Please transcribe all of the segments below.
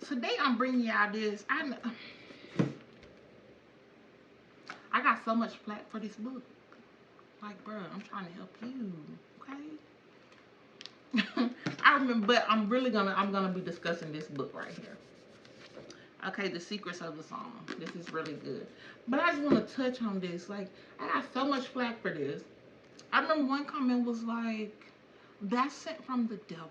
Today I'm bringing y'all this. I got so much flack for this book. Like, bro, I'm trying to help you, okay? I remember, but I'm gonna be discussing this book right here. Okay, The Secrets of the Song. This is really good. But I just want to touch on this. Like, I got so much flack for this. I remember one comment was like, that's sent from the devil.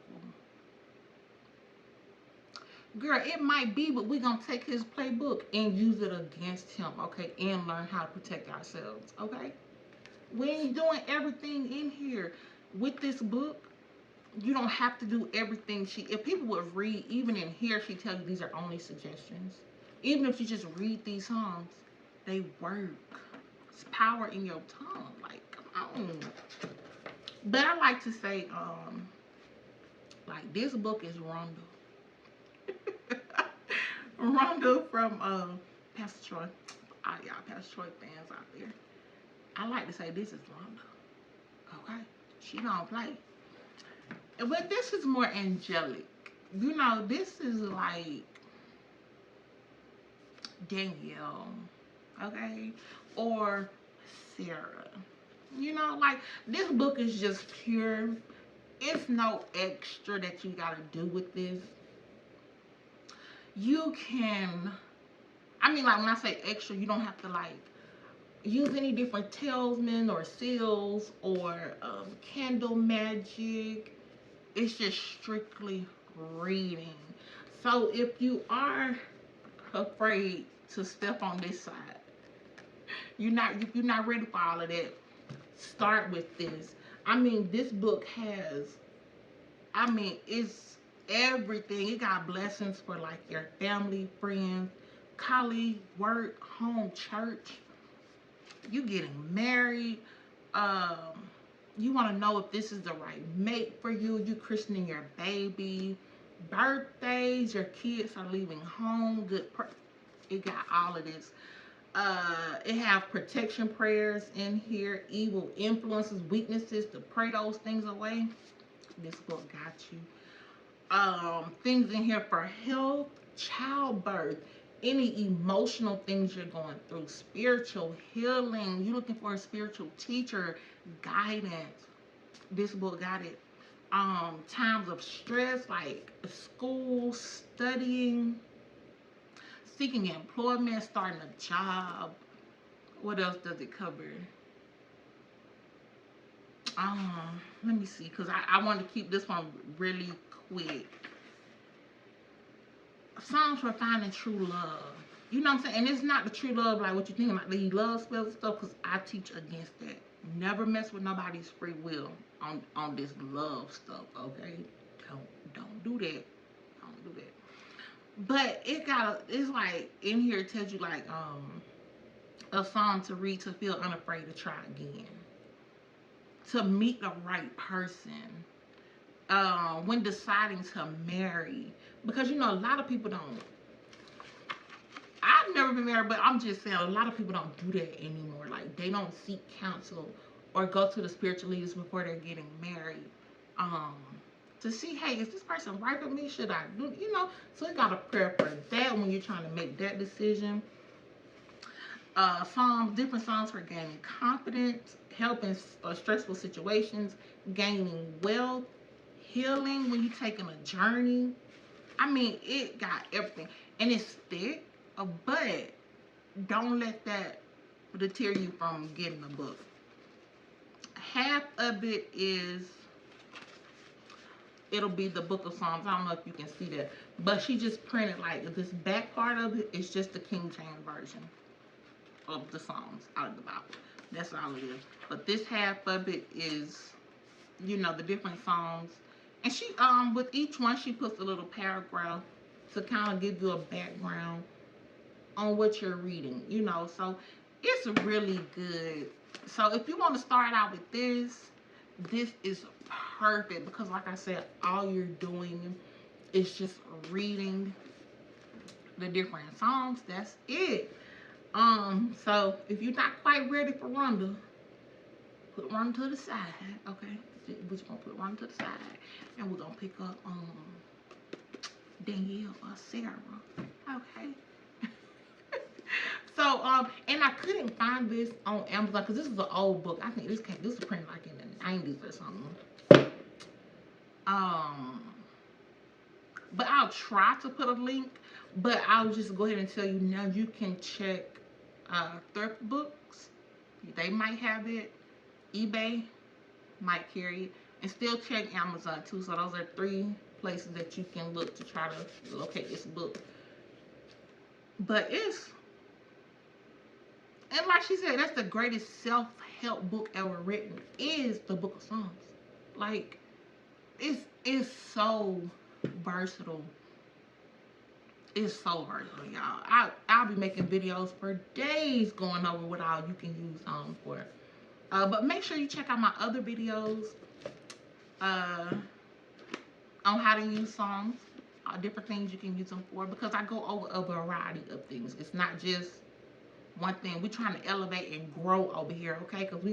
Girl, it might be, but we're going to take his playbook and use it against him, okay? And learn how to protect ourselves, okay? We ain't doing everything in here. With this book, you don't have to do everything if people would read, even in here, she tells you these are only suggestions. Even if you just read these songs, they work. It's power in your tongue. Like, come on. But I like to say, like, this book is Rhonda. Rhonda from Pastor Troy. All y'all Pastor Troy fans out there. I like to say this is Rhonda. Okay? She don't play. But this is more angelic. You know, this is like Danielle. Okay? Or Sarah. You know, like, this book is just pure. It's no extra that you gotta do with this. You can, I mean, like, when I say extra, you don't have to, like, use any different talisman or seals or candle magic. It's just strictly reading. So if you are afraid to step on this side, if you're not ready for all of that, start with this. I mean, this book has, it's everything. It got blessings for like your family, friends, colleague, work, home, church. You getting married. Um, you want to know if this is the right mate for you. You christening your baby, birthdays, your kids are leaving home. It got all of this. It have protection prayers in here, evil influences, weaknesses to pray those things away. This book got you. Things in here for health, childbirth, any emotional things you're going through, spiritual healing. You're looking for a spiritual teacher, guidance. This book got it. Times of stress like school, studying, seeking employment, starting a job. What else does it cover? Let me see, because I want to keep this one really quick. Songs for finding true love. You know what I'm saying? And it's not the true love like what you think about these love spells and stuff, because I teach against that. Never mess with nobody's free will on this love stuff, okay? Don't do that. Don't do that. But it's like in here it tells you like a song to read to feel unafraid to try again. To meet the right person. When deciding to marry. Because you know a lot of people don't. I've never been married, but I'm just saying a lot of people don't do that anymore. Like, they don't seek counsel or go to the spiritual leaders before they're getting married. Um, to see, hey, is this person right for me? Should I do, So you gotta prepare for that when you're trying to make that decision. Different songs for gaining confidence, helping stressful situations, gaining wealth, healing when you're taking a journey. I mean, it got everything. And it's thick, but don't let that deter you from getting the book. Half of it'll be the book of Psalms. I don't know if you can see that. But she just printed, like, this back part of it is just the King James version of the Psalms out of the Bible. That's all it is. But this half of it is, the different Psalms. And she, with each one, she puts a little paragraph to kind of give you a background on what you're reading, So it's really good. So if you want to start out with this is perfect because, like I said, all you're doing is just reading the different songs. That's it. So if you're not quite ready for Rhonda, put Rhonda to the side, okay? We're just gonna put Rhonda to the side, and we're gonna pick up Danielle or Sarah. Okay. So, and I couldn't find this on Amazon because this is an old book. I think this was printed like in the 90s or something. But I'll try to put a link. But I'll just go ahead and tell you now. You can check Thrift Books. They might have it. eBay might carry it, and still check Amazon too. So those are 3 places that you can look to try to locate this book. But and like she said, that's the greatest self-help book ever written, is the Book of Psalms. Like, it's so versatile. It's so versatile, y'all. I'll be making videos for days going over what all you can use Psalms for. But make sure you check out my other videos on how to use Psalms, different things you can use them for, because I go over a variety of things. It's not just one thing. We're trying to elevate and grow over here, okay? Because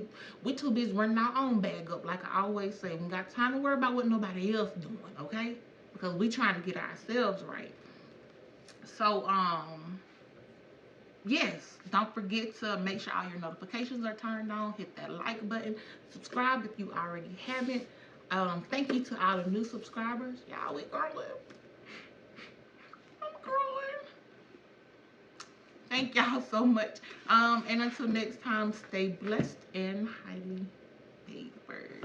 we too busy running our own bag up. Like I always say, we got time to worry about what nobody else doing, okay? Because we trying to get ourselves right. So, yes, don't forget to make sure all your notifications are turned on. Hit that like button. Subscribe if you already haven't. Thank you to all the new subscribers. Y'all, we growing. I'm growing. Thank y'all so much. And until next time, stay blessed and highly favored.